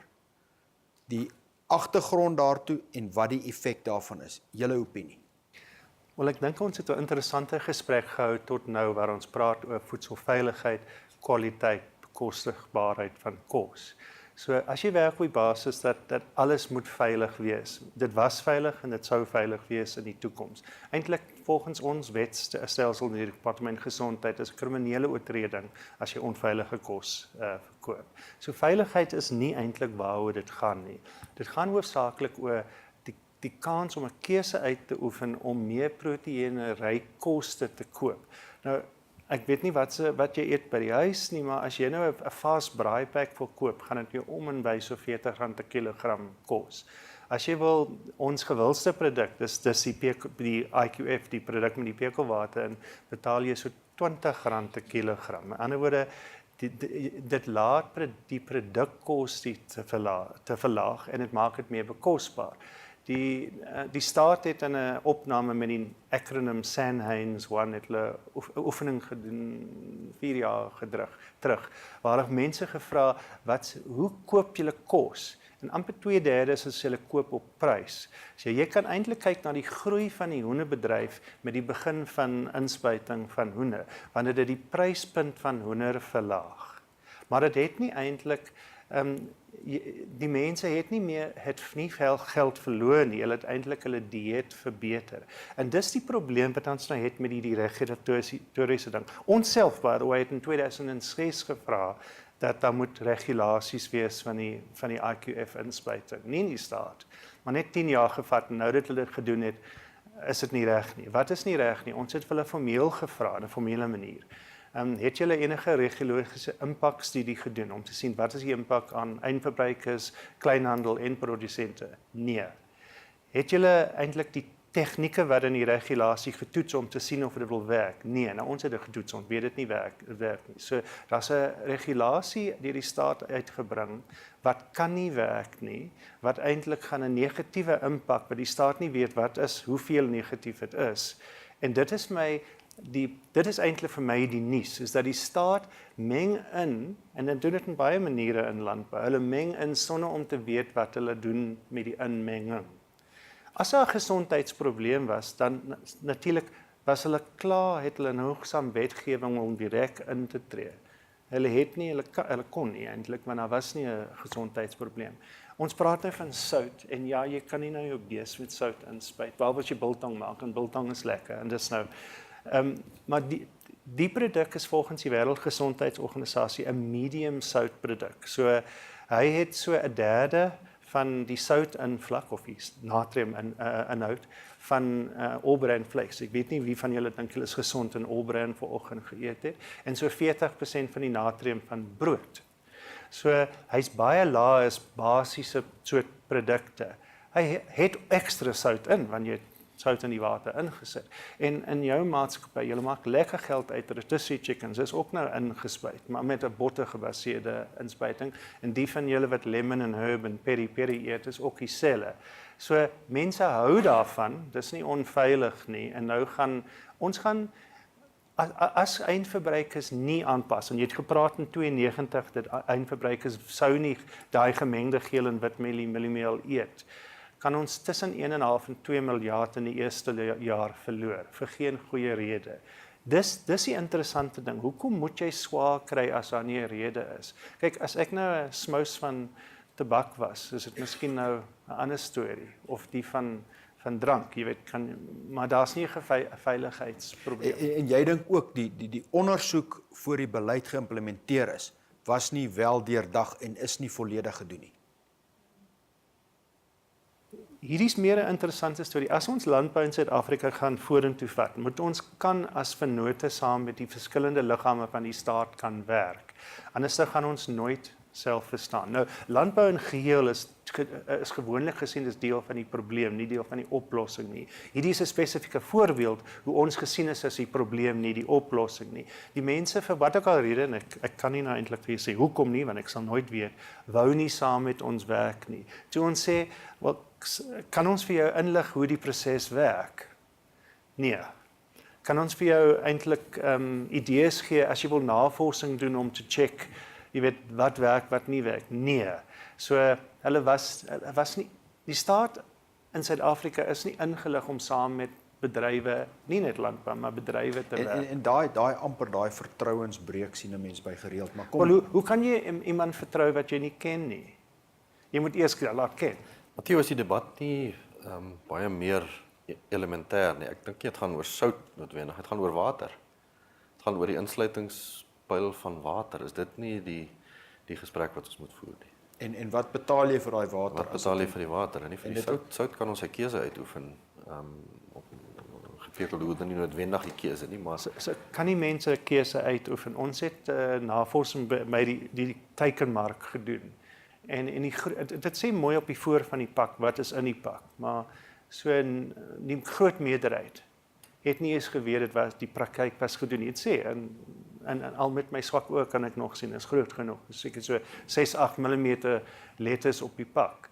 Die agtergrond daartoe en wat die effek daarvan is. Julle opinie. Wel, ek dink ons het 'n interessante gesprek gehou tot nou waar ons praat oor voedselveiligheid, kwaliteit, bekostigbaarheid van kos. So as jy werk op die basis dat alles moet veilig wees. Dit was veilig en dit sou veilig wees in die toekoms. Eintlik volgens ons wetstelsel in die Departement Gesondheid is 'n kriminele oortreding as jy onveilige kos verkoop. So veiligheid is nie eintlik waaroor dit gaan nie. Dit gaan hoofsaaklik oor die kans om 'n keuse uit te oefen om meer proteïene ryk koste te koop. Nou ek weet nie wat jy eet by die huis nie, maar as jy nou 'n fast braaipak wil koop, gaan dit jou om en by so R40 per kilogram kos. As jy wil ons gewildste produk, dis die IQF, die produk met die pekelwater, en betaal jy so R20 per kilogram. Met ander woorde, dit laat die produkkos te verlaag en dit maak dit meer bekosbaar. Die staat het in 'n opname met die akroniem SANHANES-1 het hulle 'n oefening gedoen 4 jaar terug waar hulle mense gevra hoe koop julle kos? En amper 2/3 is hulle koop op prys. So jy kan eintlik kyk na die groei van die hoenderbedryf met die begin van inspuiting van hoender, wanneer dit die pryspunt van hoender verlaag. Maar dit het nie eintlik die mense het nie veel geld verloor nie, hulle het eintlik hulle dieet verbeter. En dis die probleem wat ons nou het met die regulatoriese ding. Ons self by the way het in 2006 gevra dat daar moet regulasies wees van die IQF inspuiting, nie in die staat, maar net 10 jaar gevat en nou dat hulle dit gedoen het, is dit nie reg nie. Wat is nie reg nie? Ons het hulle formeel gevra, in 'n formele manier. Het julle enige regulatoriese impakstudie gedoen om te sien wat is die impak aan eindverbruikers, kleinhandel en produsente? Nee. Het julle eintlik die tegnieke wat in die regulasie getoets om te sien of dit wil werk? Nee, nou ons het dit getoets, ons weet dit nie werk nie. So daar's 'n regulasie deur die staat uitgebring wat kan nie werk nie, wat eintlik gaan 'n negatiewe impak wat die staat nie weet wat is, hoeveel negatief dit is. En dit is eintlik vir my die nuus, is dat die staat meng in, en dan doen dit in baie maniere in landbou, hulle meng in sonder om te weet wat hulle doen met die inmenging. As daar 'n gesondheidsprobleem was, dan natuurlik was hulle klaar, het hulle 'n hoogsaam wetgewing om direk in te tree. Hulle kon nie eintlik, want daar was nie 'n gesondheidsprobleem. Ons praat nou van sout, en ja, jy kan nie nou jou bees met sout inspuit, behalwe as jy biltong maak, en biltong is lekker, en dis nou. Maar die produk is volgens die Wêreldgesondheidsorganisasie 'n medium soutproduk. So hy het so 1/3 van die soutinvlak of die natriuminhoud van all-bran vleis. Ek weet nie wie van julle dink hulle is gesond en all-bran vanoggend geëet het, en so 40% van die natrium van brood. So hy's baie laag as basiese soort produkte. Hy het ekstra sout in, want jy sout in die water ingesit. En in jou maatskappy, jy maak lekker geld uit rotisserie chickens, is ook nou ingespuit, maar met 'n bottergebaseerde inspuiting. En die van julle wat lemon en herb en peri eet, is ook dieselfde. So mense hou daarvan, dis nie onveilig nie. En nou ons gaan as eindverbruikers nie aanpas, en jy het gepraat in 92 dat eindverbruikers sou nie daai gemengde geel en wit mieliemeel eet, kan ons tussen 1,5 en 2 miljard in die eerste jaar verloor, vir geen goeie rede. Dis die interessante ding. Hoekom moet jy swaar kry as daar nie 'n rede is? Kyk, as ek nou 'n smous van tabak was, is dit miskien nou 'n ander storie, of die van drank, jy weet, maar daar's nie 'n veiligheidsprobleem. En jy dink ook die ondersoek voor die beleid geïmplementeer is, was nie wel deurdag en is nie volledig gedoen nie. Hierdie is meer 'n interessante storie. As ons landbou in Suid-Afrika gaan vorentoe vat, moet ons kan as vennote saam met die verskillende liggame van die staat kan werk. Anders dan gaan ons nooit self verstaan. Nou, landbou in geheel is gewoonlik gesien as deel van die probleem, nie deel van die oplossing nie. Hierdie is 'n spesifieke voorbeeld hoe ons gesien is as die probleem, nie die oplossing nie. Die mense vir wat ook al rede, en ek kan nie nou eintlik vir sê hoekom nie, want ek sal nooit weet, wou nie saam met ons werk nie. Toe ons sê, wel, kan ons vir jou inlig hoe die proses werk? Nee. Kan ons vir jou eintlik idees gee as jy wil navorsing doen om te check, jy weet, wat werk, wat nie werk? Nee. So, hulle was nie, die staat in Suid-Afrika is nie ingelig om saam met bedrywe, nie net landbou, maar bedrywe te werk. En daai vertrouensbreuk sien 'n mens by gereeld, maar kom. Wel, hoe kan jy iemand vertrou wat jy nie ken nie? Jy moet eers laat ken. Matthieu, is die debat nie baie meer elementêr nie. Ek dink nie dit gaan oor sout noodwendig, dit gaan oor water. Dit gaan oor die insluitingspyl van water. Is dit nie die gesprek wat ons moet voer nie? En wat betaal jy vir daai water? Wat betaal jy vir die water? En nie vir die sout. Sout kan ons sy keuse uitoefen. Gepekelde hoeder nie noodwendig die keuse nie, maar so kan nie mense 'n keuse uitoefen. Ons het navorsing by die teikenmark gedoen. En dit sê mooi op die voor van die pak, wat is in die pak, maar so die groot meerderheid het nie eens geweet dit was die praktyk was gedoen nie. Dit sê en al met my swak oë kan ek nog sien, is groot genoeg. Seker so 6-8 mm letters op die pak.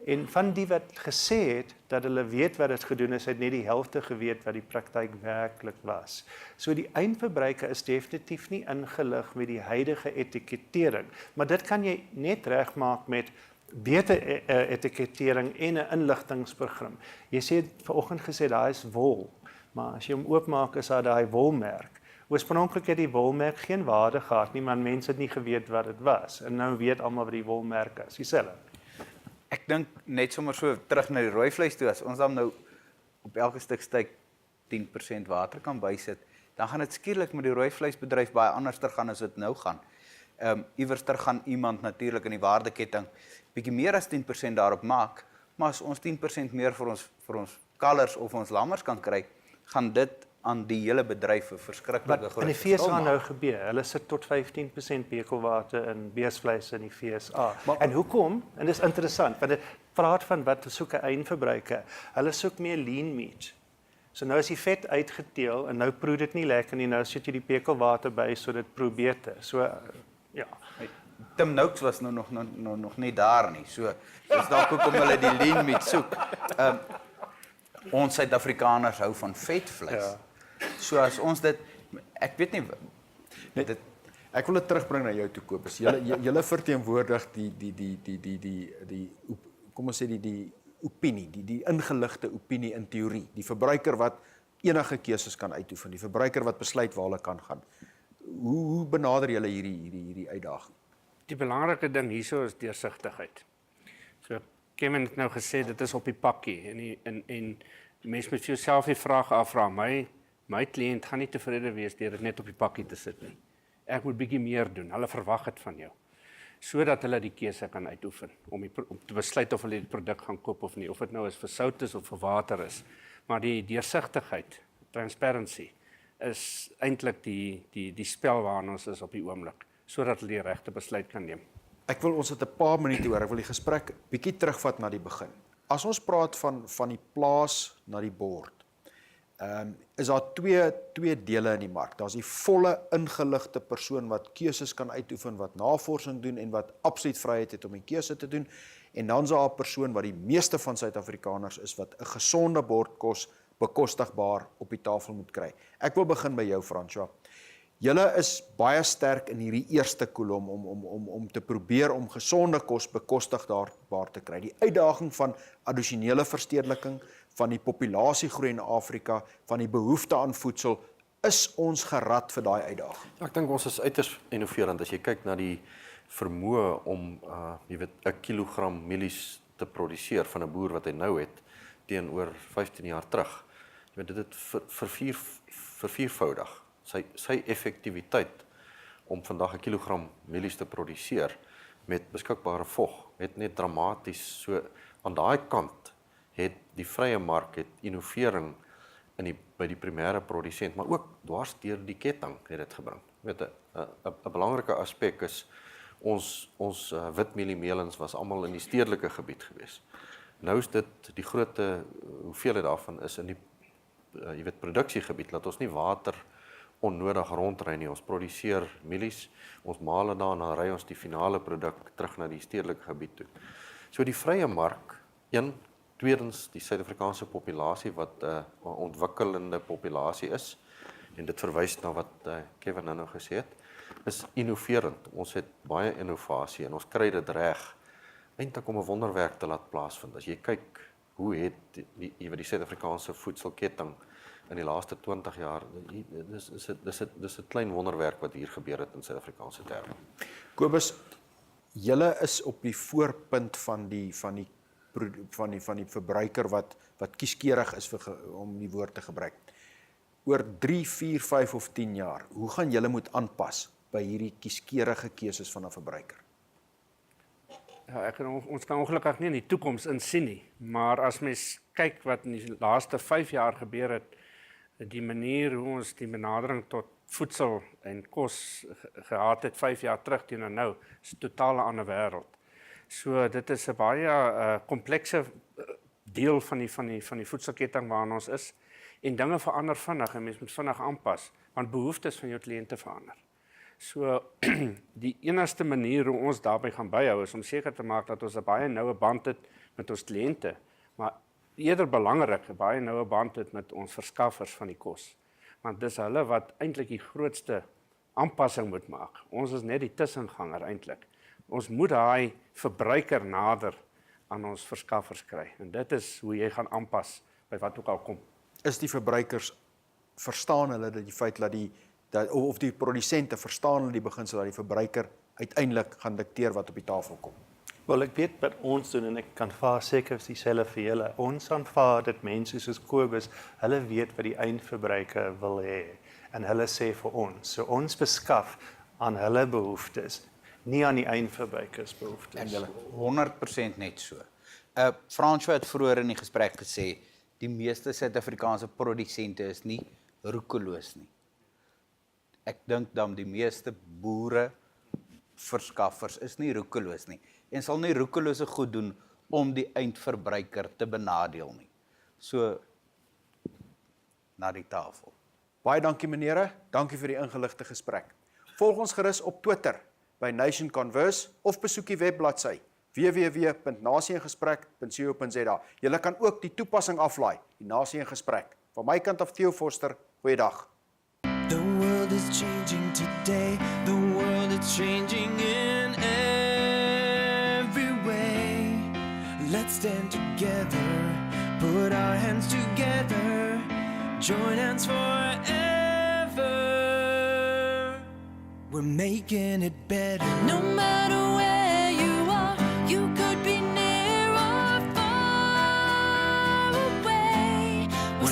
En van die wat gesê het dat hulle weet wat dit gedoen is, het net die helfte geweet wat die praktyk werklik was. So die eindverbruiker is definitief nie ingelig met die huidige etikettering, maar dit kan jy net regmaak met beter etikettering en 'n inligtingsprogram. Jy sê vanoggend gesê daar is wol, maar as jy hom oopmaak is daar daai wolmerk. Oorspronklik het die wolmerk geen waarde gehad nie, maar mense het nie geweet wat dit was. En nou weet almal wat die wolmerk is. Dieselfde. Ek dink net sommer so terug na die rooi vleis toe, as ons dan nou op elke stuk steak 10% water kan bysit, dan gaan dit skielik met die rooi vleisbedryf baie anders ter gaan as dit nou gaan. Iewers ter gaan iemand natuurlik in die waardeketting bietjie meer as 10% daarop maak, maar as ons 10% meer vir ons kalvers of ons lammers kan kry, gaan dit aan die hele bedryf 'n verskriklike Wat groot in die VSA nou gebeur, hulle sit tot 15% bekelwater in beesvleis in die VSA. En hoekom? En dis interessant, want dit praat van wat soek 'n eindverbruiker. Hulle soek meer lean meat. So nou is die vet uitgeteel en nou proe dit nie lekker nie, nou sit jy die bekelwater by so dit proe beter. So ja. Tim Noakes was nou nog nie daar nie. So dis dalk hoekom hulle die lean meat soek. Ons Suid-Afrikaners hou van vetvleis. Ja. So as ons dit, ek weet nie dit Ek wil dit terugbring na jou toe, Kobus. Julle verteenwoordig die kom ons sê die opinie, die ingeligte opinie in teorie, die verbruiker wat enige keuses kan uitoefen, die verbruiker wat besluit waar hulle kan gaan. Hoe benader julle hierdie uitdaging? Die belangrike ding hierso is deursigtigheid. So Kevin het nou gesê dit is op die pakkie en mense moet vir jouself die vraag afvra, my kliënt gaan nie tevrede wees deur dit net op die pakkie te sit nie. Ek moet bietjie meer doen. Hulle verwag dit van jou. Sodat hulle die keuse kan uitoefen om te besluit of hulle die produk gaan koop of nie, of dit nou is vir sout is of vir water is. Maar die deursigtigheid, transparency is eintlik die spel waarna ons is op die oomblik, sodat hulle die regte besluit kan neem. Ek wil ons het 'n paar minute hoor. Ek wil die gesprek bietjie terugvat na die begin. As ons praat van die plaas na die bord, is daar twee dele in die mark. Daar's die volle ingeligte persoon wat keuses kan uitoefen, wat navorsing doen en wat absoluut vryheid het om die keuse te doen. En dan's daar 'n persoon wat die meeste van Suid-Afrikaners is wat 'n gesonde bordkos bekostigbaar op die tafel moet kry. Ek wil begin by jou, François. Julle is baie sterk in hierdie eerste kolom om te probeer om gesonde kos bekostigbaar te kry. Die uitdaging van addisionele verstedeliking, van die populasiegroei in Afrika, van die behoefte aan voedsel, is ons gerad vir daai uitdaging? Ja, ek dink ons is uiters innoverend as jy kyk na die vermoë om 'n kilogram mielies te produseer van 'n boer wat hy nou het teenoor 15 jaar terug. Jy weet dit het verviervoudig. Sy effektiwiteit om vandag 'n kilogram mielies te produseer met beskikbare vog het net dramaties so aan daai kant het die vrye mark het innovering by die primêre produsent, maar ook dwars deur die ketting het dit gebring. Jy weet 'n belangrike aspek is ons witmieliemeulens was almal in die stedelike gebied gewees. Nou is dit die grootte hoeveelheid daarvan is in die produksiegebied, laat ons nie water onnodig rondry nie. Ons produseer mielies, ons maal dit dan ry ons die finale produk terug na die stedelike gebied toe. So die vrye mark, tweedens die Suid-Afrikaanse populasie wat 'n ontwikkelende populasie is en dit verwys na wat Kevin nou gesê het, is innoverend. Ons het baie innovasie en ons kry dit reg eintlik om 'n wonderwerk te laat plaasvind. As jy kyk hoe het die Suid-Afrikaanse voedselketting in die laaste 20 jaar, dis 'n klein wonderwerk wat hier gebeur het in Suid-Afrikaanse terme. Kobus, julle is op die voorpunt van die verbruiker wat kieskeurig is om die woord te gebruik. Oor 3, 4, 5 of 10 jaar, hoe gaan julle moet aanpas by hierdie kieskeurige keuses van 'n verbruiker? Ja, ons kan ongelukkig nie in die toekoms insien nie, maar as mens kyk wat in die laaste 5 jaar gebeur het, die manier hoe ons die benadering tot voedsel en kos gehad het 5 jaar terug teenoor nou, is 'n totale ander wêreld. So dit is 'n baie komplekse deel van die voedselketting waarin ons is en dinge verander vinnig en mens moet vinnig aanpas want behoeftes van jou kliënte verander. So die enigste manier hoe ons daarby gaan byhou is om seker te maak dat ons 'n baie noue band het met ons kliënte, maar eerder belangrik, baie noue band het met ons verskaffers van die kos. Want dis hulle wat eintlik die grootste aanpassing moet maak. Ons is net die tussenganger eintlik. Ons moet daai verbruiker nader aan ons verskaffers kry. En dit is hoe jy gaan aanpas by wat ook al kom. Is die verbruikers, verstaan hulle dat die feit of die produsente verstaan hulle die beginsel dat die verbruiker uiteindelik gaan dikteer wat op die tafel kom? Wel, ek weet wat ons doen en ek kan seker dieselfde vir julle. Ons aanvaar dat mense soos Kobus, hulle weet wat die eindverbruiker wil hê en hulle sê vir ons. So ons beskaf aan hulle behoeftes, nie aan die eindverbruikers behoeftes. En julle 100% net so. François het vroeër in die gesprek gesê, die meeste Suid-Afrikaanse produsente is nie roekeloos nie. Ek dink dan die meeste boere, verskaffers is nie roekeloos nie en sal nie roekelose goed doen om die eindverbruiker te benadeel nie. So, na die tafel. Baie dankie menere, dankie vir die ingeligte gesprek. Volg ons gerus op Twitter by Nation Converse of besoek die webbladsy www.nasiegesprek.co.za. Julle kan ook die toepassing aflaai, die Nasie in Gesprek. Van my kant af Theo Forster, goeiedag. The world is changing today. The world is changing in every way. Let's stand together, put our hands together, join hands forever. We're making it better. No matter where you are, you could be near or far away. We're